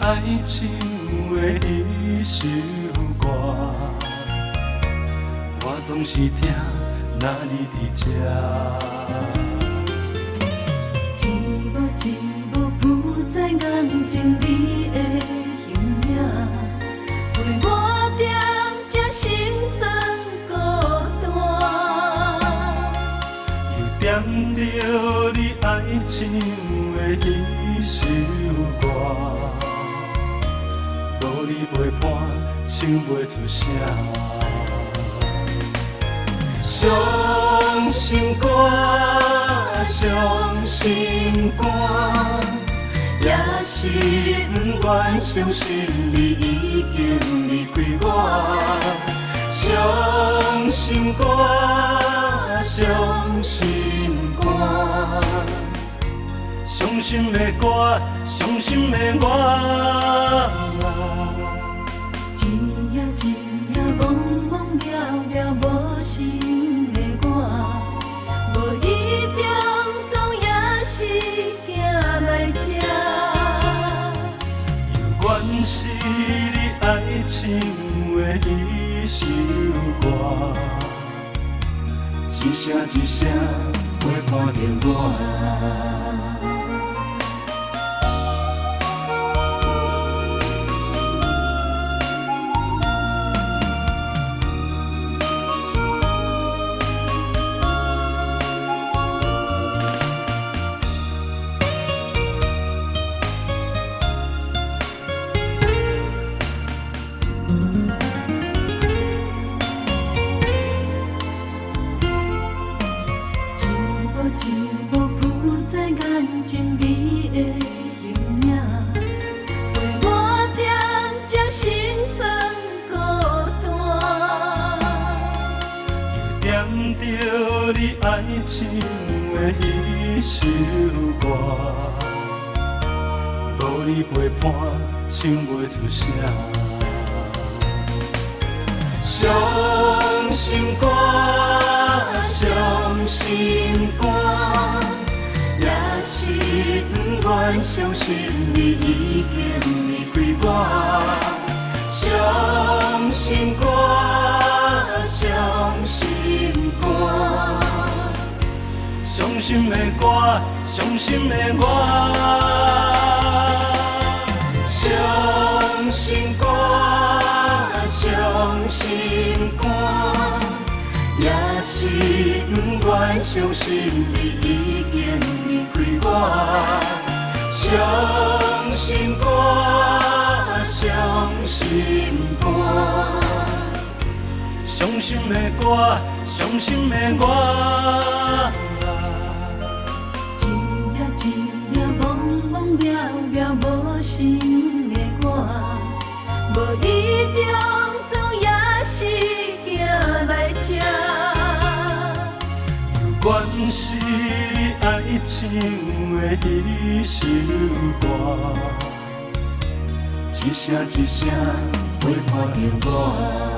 爱唱的一首歌，我总是听那你伫这。一幕一幕浮在眼前你的形影，陪我踮这心酸孤单，又点着你爱唱的一首歌，无你陪伴，唱袂出声。伤心歌，伤心歌，也是不愿相信你已经离开我。伤心歌，伤心歌，伤心的歌，伤心的我。一夜一夜茫茫了了无心的我，无意中总也是行来这。又原是你爱唱的一首歌，一声一声陪伴着我。一幕浮在眼前你的形影，陪我踮这心酸孤单，又点着你爱唱的一首歌，无你陪伴，唱袂出声。伤心歌，伤心歌，也是不愿相信你已经离开我。伤心歌，伤心歌，伤心的歌，伤心的我。伤心歌，伤心歌，也是不愿相信你已经离开我。伤心歌，伤心歌，伤心的歌，伤心的我。一夜一夜茫茫了了无心的我，无意中总也是行来这。原是你爱唱的一首歌，一声一声陪伴着我。